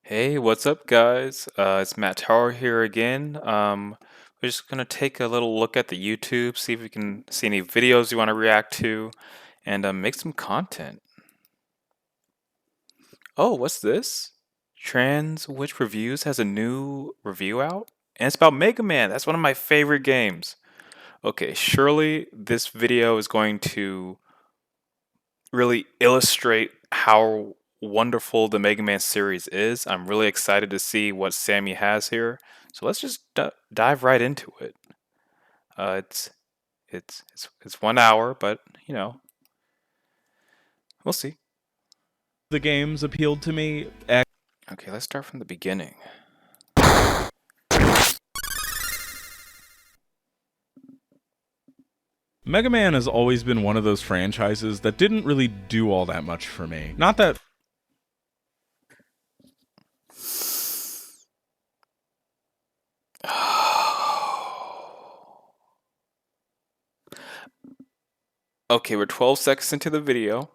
Hey, what's up, guys? It's Matt Tower here again. We're just gonna take a little look at the YouTube, see if we can see any videos you want to react to, and make some content. Oh, what's this? Trans Witch Reviews has a new review out, and it's about Mega Man. That's one of my favorite games. Okay, surely this video is going to really illustrate how wonderful the Mega Man series is. I'm really excited to see what Sammy has here. So let's just dive right into it. Uh, it's it's 1 hour, but we'll see. The games appealed to me. Okay, let's start from the beginning. Mega Man has always been one of those franchises that didn't really do all that much for me. Not that Okay, we're 12 seconds into the video.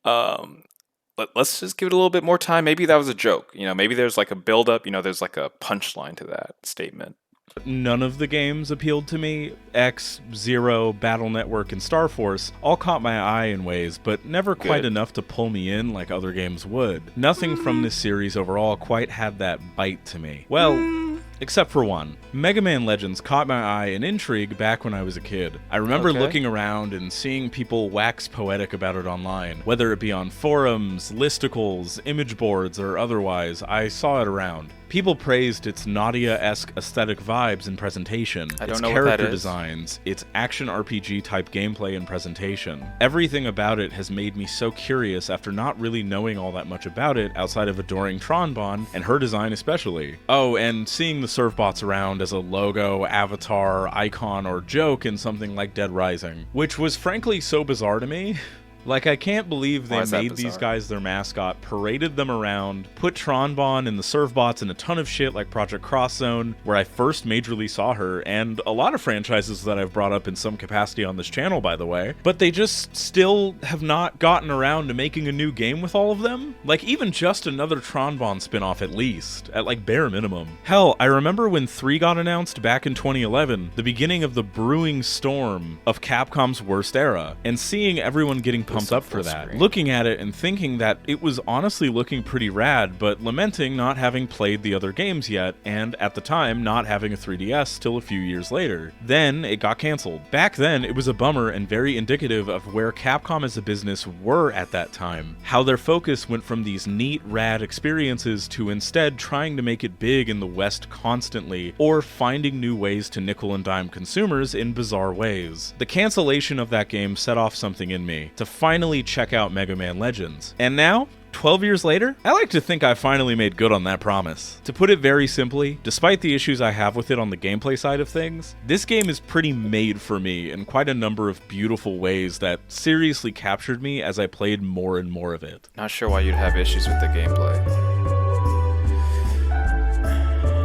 Let's just give it a little bit more time. Maybe that was a joke. Maybe there's like a build up. There's like a punchline to that statement. none of the games appealed to me. X, Zero, Battle Network, and Star Force all caught my eye in ways, but never quite enough to pull me in like other games would. Nothing from this series overall quite had that bite to me. Well, except for one. Mega Man Legends caught my eye and intrigue back when I was a kid. I remember looking around and seeing people wax poetic about it online. Whether it be on forums, listicles, image boards, or otherwise, I saw it around. People praised its Nadia-esque aesthetic vibes and presentation, its character designs, its action RPG type gameplay and presentation. Everything about it has made me so curious after not really knowing all that much about it outside of adoring Tronbon, and her design especially. Oh, and seeing the surfbots around as a logo, avatar, icon, or joke in something like Dead Rising, which was frankly so bizarre to me. Like, I can't believe they made these guys their mascot, paraded them around, put Tronbon and the Surfbots in a ton of shit like Project Cross Zone, where I first majorly saw her, and a lot of franchises that I've brought up in some capacity on this channel, by the way, but they just still have not gotten around to making a new game with all of them? Like, even just another Tronbon spin-off at least, at like bare minimum. Hell, I remember when 3 got announced back in 2011, the beginning of the brewing storm of Capcom's worst era, and seeing everyone getting pumped up for that. Looking at it and thinking that it was honestly looking pretty rad, but lamenting not having played the other games yet, and at the time not having a 3DS till a few years later. Then it got cancelled. Back then it was a bummer and very indicative of where Capcom as a business were at that time. How their focus went from these neat, rad experiences to instead trying to make it big in the West constantly, or finding new ways to nickel and dime consumers in bizarre ways. The cancellation of that game set off something in me, to finally check out Mega Man Legends. And now, 12 years later, I like to think I finally made good on that promise. To put it very simply, despite the issues I have with it on the gameplay side of things, this game is pretty made for me in quite a number of beautiful ways that seriously captured me as I played more and more of it. Not sure why you'd have issues with the gameplay.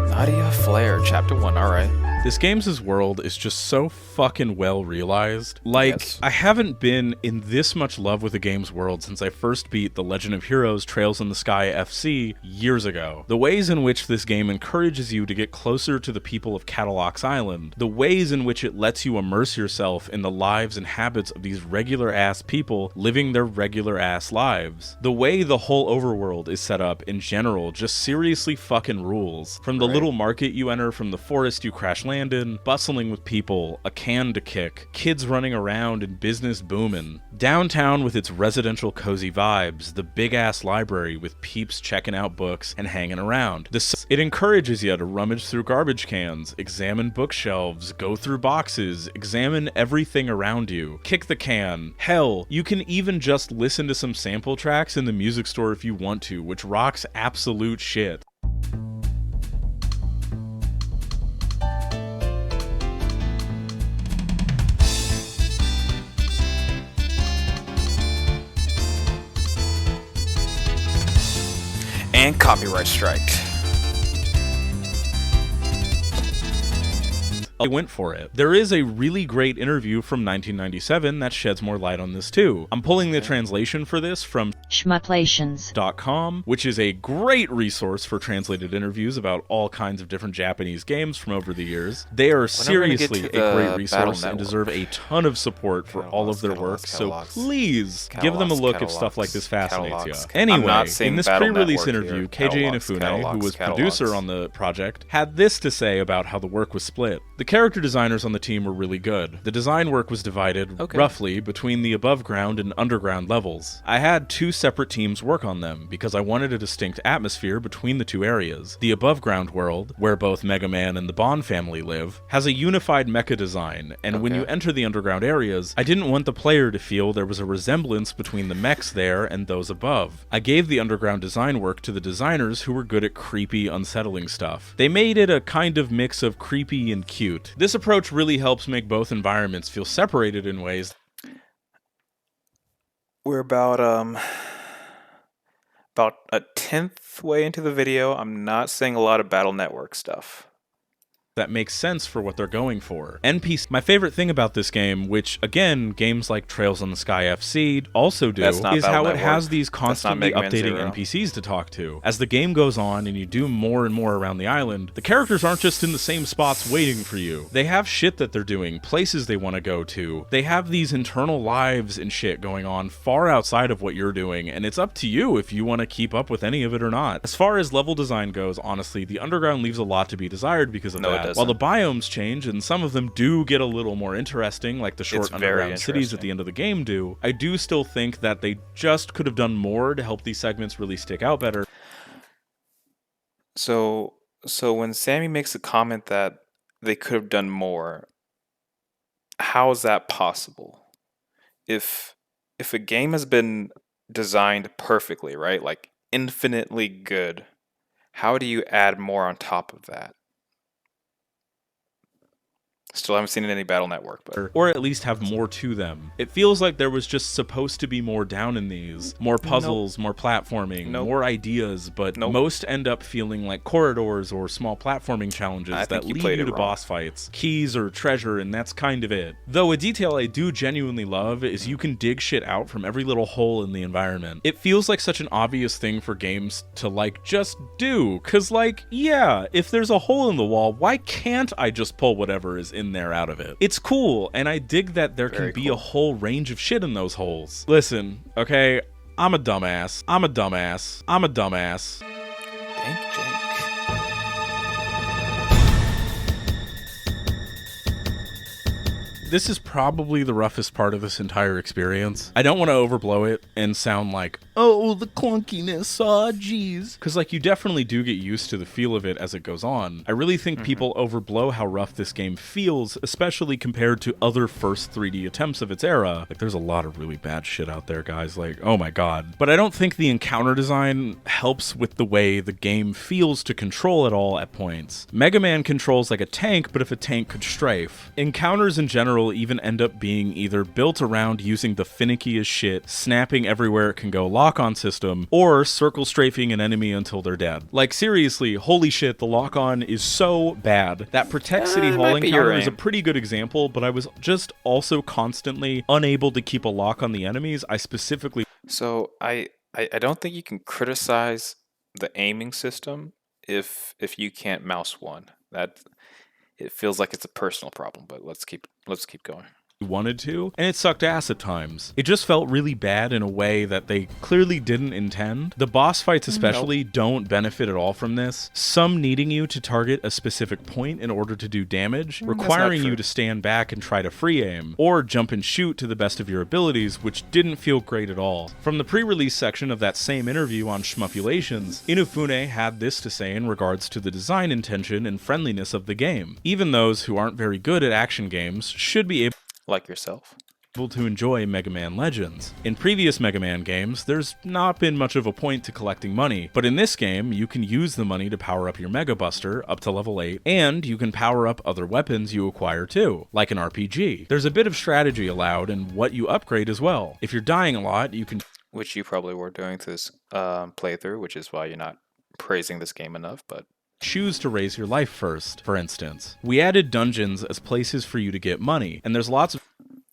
Nadia Flare, Chapter 1, alright. This game's world is just so fucking well realized. Like, I haven't been in this much love with a game's world since I first beat The Legend of Heroes Trails in the Sky FC years ago. The ways in which this game encourages you to get closer to the people of Catalox Island, the ways in which it lets you immerse yourself in the lives and habits of these regular-ass people living their regular-ass lives. The way the whole overworld is set up in general just seriously fucking rules. From the little market you enter, from the forest you crash land in, bustling with people, a can to kick, kids running around and business booming. Downtown with its residential cozy vibes, the big-ass library with peeps checking out books and hanging around. It encourages you to rummage through garbage cans, examine bookshelves, go through boxes, examine everything around you, kick the can. Hell, you can even just listen to some sample tracks in the music store if you want to, which rocks absolute shit. And copyright strike. They went for it. There is a really great interview from 1997 that sheds more light on this too. I'm pulling the translation for this from schmuplations.com, which is a great resource for translated interviews about all kinds of different Japanese games from over the years. They are seriously a great resource and deserve a ton of support for all of their work, so please give them a look if stuff like this fascinates you. Anyway, in this pre-release interview, KJ Inafune, who was producer on the project, had this to say about how the work was split. The character designers on the team were really good. The design work was divided, roughly, between the above ground and underground levels. I had 2 separate teams work on them, because I wanted a distinct atmosphere between the 2 areas. The above ground world, where both Mega Man and the Bond family live, has a unified mecha design, and when you enter the underground areas, I didn't want the player to feel there was a resemblance between the mechs there and those above. I gave the underground design work to the designers who were good at creepy, unsettling stuff. They made it a kind of mix of creepy and cute. This approach really helps make both environments feel separated in ways. We're about a 10th way into the video. I'm not seeing a lot of Battle Network stuff that makes sense for what they're going for. NPC. My favorite thing about this game, which again, games like Trails on the Sky FC also do, is how it has these constantly updating NPCs to talk to. As the game goes on and you do more and more around the island, the characters aren't just in the same spots waiting for you. They have shit that they're doing, places they want to go to. They have these internal lives and shit going on far outside of what you're doing, and it's up to you if you want to keep up with any of it or not. As far as level design goes, honestly, the underground leaves a lot to be desired because of that. While the biomes change, and some of them do get a little more interesting, like the short underground cities at the end of the game do, I do still think that they just could have done more to help these segments really stick out better. So when Sammy makes a comment that they could have done more, how is that possible? If a game has been designed perfectly, right, like infinitely good, how do you add more on top of that? Still haven't seen it in any Battle Network, but... Or at least have more to them. It feels like there was just supposed to be more down in these. More puzzles, more platforming, more ideas, but most end up feeling like corridors or small platforming challenges that lead you to boss fights, keys or treasure, and that's kind of it. Though a detail I do genuinely love is you can dig shit out from every little hole in the environment. It feels like such an obvious thing for games to like just do, cause like, yeah, if there's a hole in the wall, why can't I just pull whatever is in there out of it? It's cool, and I dig that there can be a whole range of shit in those holes. Listen, okay, I'm a dumbass. I'm a dumbass. I'm a dumbass. Thank you, Jake. This is probably the roughest part of this entire experience. I don't want to overblow it and sound like, oh, the clunkiness, aw, geez. Because, like, you definitely do get used to the feel of it as it goes on. I really think people overblow how rough this game feels, especially compared to other first 3D attempts of its era. Like, there's a lot of really bad shit out there, guys. Like, oh my god. But I don't think the encounter design helps with the way the game feels to control it all at points. Mega Man controls like a tank, but if a tank could strafe. Encounters in general even end up being either built around using the finicky as shit, snapping everywhere it can go lock-on system, or circle strafing an enemy until they're dead. Like, seriously, holy shit, the lock-on is so bad. That Protect City Hall encounter is a pretty good example, but I was just also constantly unable to keep a lock on the enemies. I specifically... So, I don't think you can criticize the aiming system if you can't mouse one. It feels like it's a personal problem, but let's keep going. Wanted to, and it sucked ass at times. It just felt really bad in a way that they clearly didn't intend. The boss fights especially don't benefit at all from this, some needing you to target a specific point in order to do damage, requiring you to stand back and try to free aim, or jump and shoot to the best of your abilities, which didn't feel great at all. From the pre-release section of that same interview on Shmupulations, Inafune had this to say in regards to the design intention and friendliness of the game. Even those who aren't very good at action games should be able like yourself. To enjoy Mega Man Legends. In previous Mega Man games, there's not been much of a point to collecting money, but in this game, you can use the money to power up your Mega Buster up to level 8, and you can power up other weapons you acquire too, like an RPG. There's a bit of strategy allowed in what you upgrade as well. If you're dying a lot, you can... Which you probably were doing this playthrough, which is why you're not praising this game enough, but choose to raise your life first, for instance. We added dungeons as places for you to get money, and there's lots of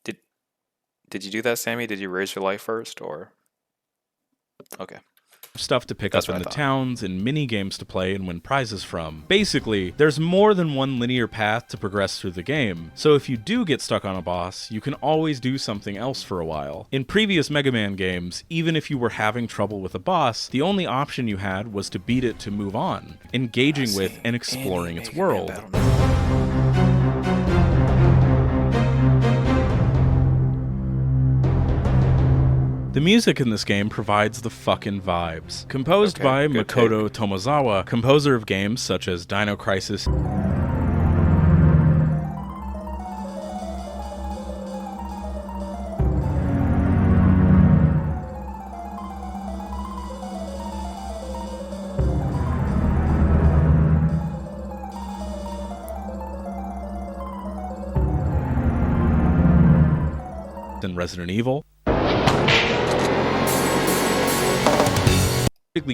Did you do that, Sammy? Did you raise your life first, or? Okay. stuff to pick That's up in what I the thought. towns and mini games to play and win prizes from. Basically, there's more than one linear path to progress through the game, so if you do get stuck on a boss, you can always do something else for a while. In previous Mega Man games, even if you were having trouble with a boss, the only option you had was to beat it to move on, engaging with and exploring its world. The music in this game provides the fucking vibes. Composed by Makoto Tomozawa, composer of games such as Dino Crisis and Resident Evil,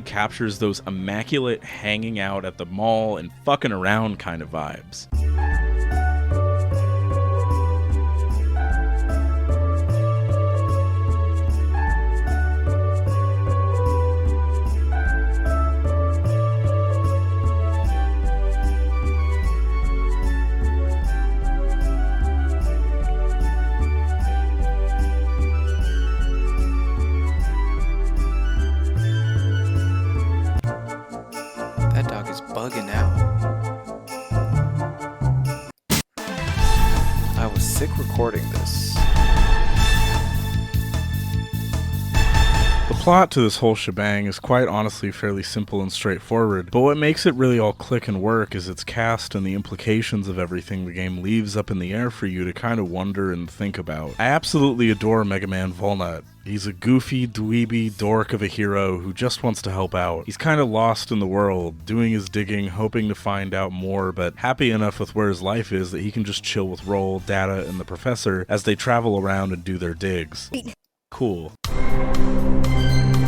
captures those immaculate hanging out at the mall and fucking around kind of vibes. Bugging out. I was sick recording this. The plot to this whole shebang is quite honestly fairly simple and straightforward, but what makes it really all click and work is its cast and the implications of everything the game leaves up in the air for you to kind of wonder and think about. I absolutely adore Mega Man Volnut. He's a goofy, dweeby dork of a hero who just wants to help out. He's kind of lost in the world, doing his digging, hoping to find out more, but happy enough with where his life is that he can just chill with Roll, Data, and the Professor as they travel around and do their digs. Cool.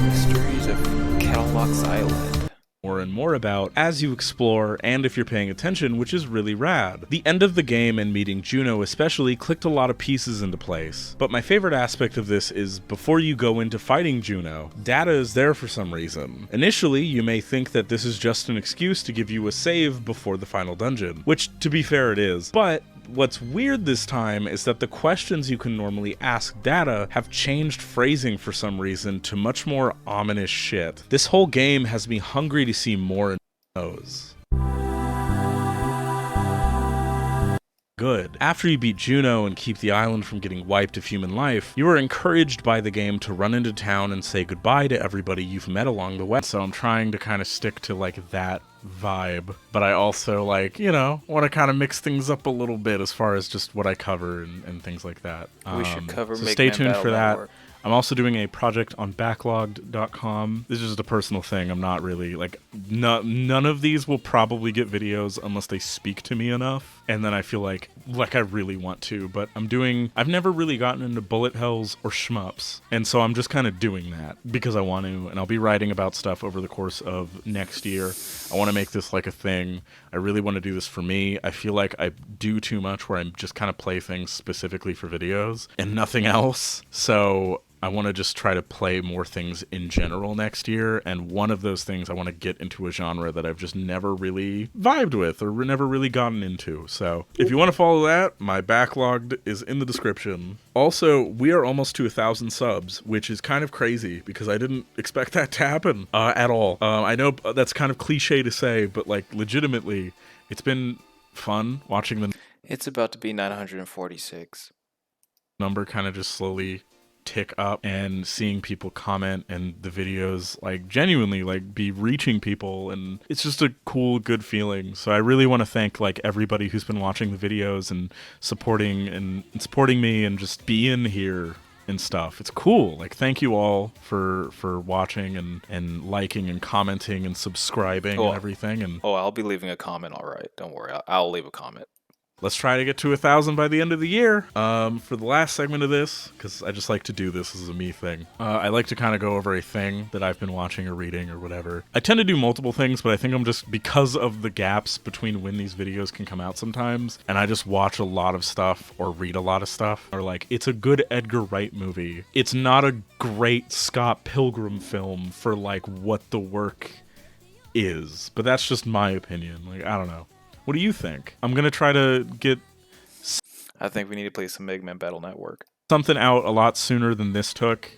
Mysteries of Kettlebox Island. More and more about as you explore and if you're paying attention, which is really rad. The end of the game and meeting Juno especially clicked a lot of pieces into place. But my favorite aspect of this is before you go into fighting Juno, Data is there for some reason. Initially, you may think that this is just an excuse to give you a save before the final dungeon, which to be fair it is, but what's weird this time is that the questions you can normally ask Data have changed phrasing for some reason to much more ominous shit. This whole game has me hungry to see more in those. Good. After you beat Juno and keep the island from getting wiped of human life, you are encouraged by the game to run into town and say goodbye to everybody you've met along the way. So I'm trying to kind of stick to like that vibe, but I also like, you know, want to kind of mix things up a little bit as far as just what I cover and things like that. We should cover so Mega stay Man tuned Battle for that. Network. I'm also doing a project on backlogged.com. This is just a personal thing. I'm not really like none of these will probably get videos unless they speak to me enough, and then I feel like I really want to, but I've never really gotten into bullet hells or shmups, and so I'm just kind of doing that because I want to, and I'll be writing about stuff over the course of next year. I want to make this like a thing. I really want to do this for me. I feel like I do too much where I just kind of play things specifically for videos and nothing else. So I want to just try to play more things in general next year, and one of those things I want to get into a genre that I've just never really vibed with or never really gotten into. So if you want to follow that, my backlogged is in the description. Also, we are almost to 1,000 subs, which is kind of crazy because I didn't expect that to happen at all. I know that's kind of cliche to say, but like legitimately, it's been fun watching the It's about to be 946. number kind of just slowly tick up and seeing people comment and the videos like genuinely like be reaching people, and it's just a cool, good feeling. So I really want to thank like everybody who's been watching the videos and supporting me and just being here and stuff. It's cool. Like, thank you all for watching and liking and commenting and subscribing and everything. And I'll be leaving a comment. All right, don't worry. I'll leave a comment. Let's try to get to 1,000 by the end of the year. For the last segment of this, because I just like to do this as a me thing, I like to kind of go over a thing that I've been watching or reading or whatever. I tend to do multiple things, but I think I'm just, because of the gaps between when these videos can come out sometimes, and I just watch a lot of stuff or read a lot of stuff, or like, it's a good Edgar Wright movie. It's not a great Scott Pilgrim film for like what the work is, but that's just my opinion. Like, I don't know. What do you think? I'm gonna try to get I think we need to play some Mega Man Battle Network. something out a lot sooner than this took.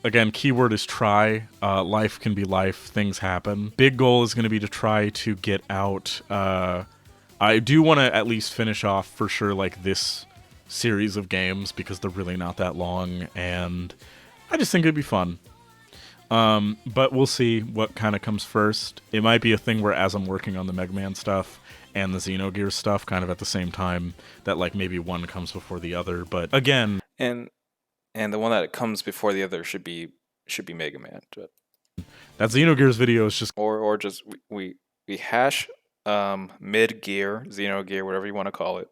Again, keyword is try. Life can be life. Things happen. Big goal is going to be to try to get out. I do want to at least finish off for sure, like this series of games, because they're really not that long, and I just think it'd be fun. But we'll see what kind of comes first. It might be a thing where as I'm working on the Mega Man stuff and the Xenogears stuff kind of at the same time, that like maybe one comes before the other. But again, And the one that comes before the other should be Mega Man. that Xenogears video is just Or just we hash mid gear, Xenogear, whatever you want to call it,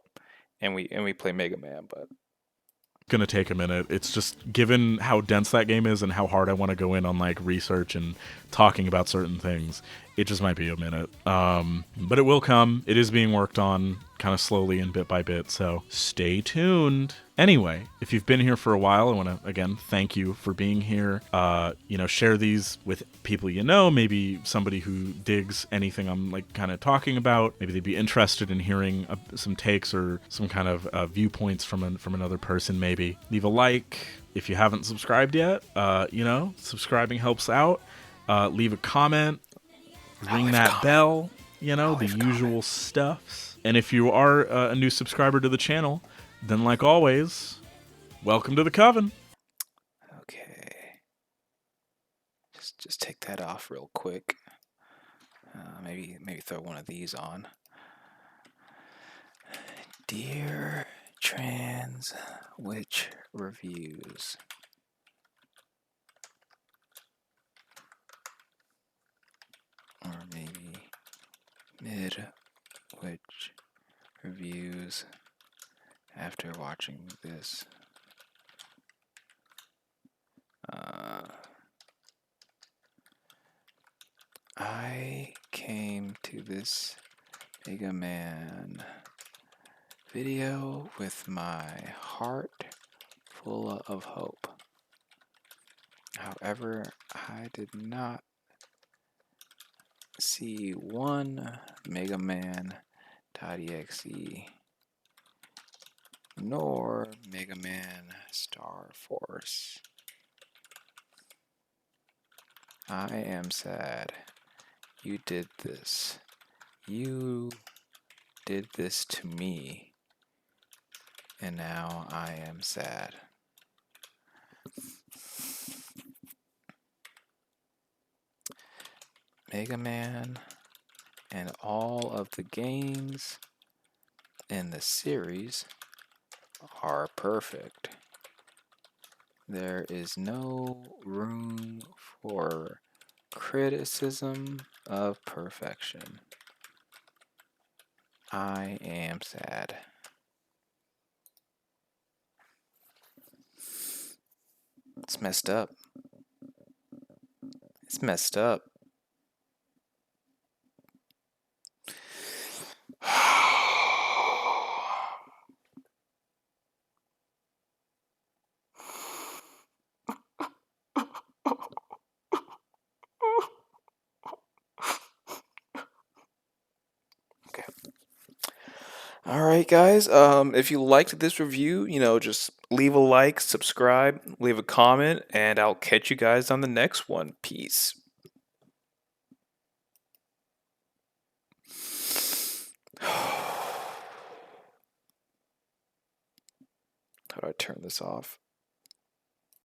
and we play Mega Man, but gonna take a minute. It's just, given how dense that game is and how hard I want to go in on like research and talking about certain things, it just might be a minute. But it will come. It is being worked on kind of slowly and bit by bit, so stay tuned. Anyway, if you've been here for a while, I want to, again, thank you for being here. Share these with people you know, maybe somebody who digs anything I'm like kind of talking about. Maybe they'd be interested in hearing some takes or some kind of viewpoints from another person, maybe. Leave a like. If you haven't subscribed yet, subscribing helps out. Leave a comment. Ring that bell. The usual stuffs. And if you are a new subscriber to the channel, then like always, welcome to the coven. okay. Just take that off real quick. Maybe throw one of these on. Dear Trans Witch Reviews. Or maybe Mid Witch Reviews after watching this. I came to this Mega Man video with my heart full of hope. However, I did not see one Mega Man.exe nor Mega Man Star Force. I am sad. You did this. You did this to me. And now I am sad. Mega Man and all of the games in the series are perfect. There is no room for criticism of perfection. I am sad. It's messed up. It's messed up. Alright guys, if you liked this review, just leave a like, subscribe, leave a comment, and I'll catch you guys on the next one. Peace. How do I turn this off?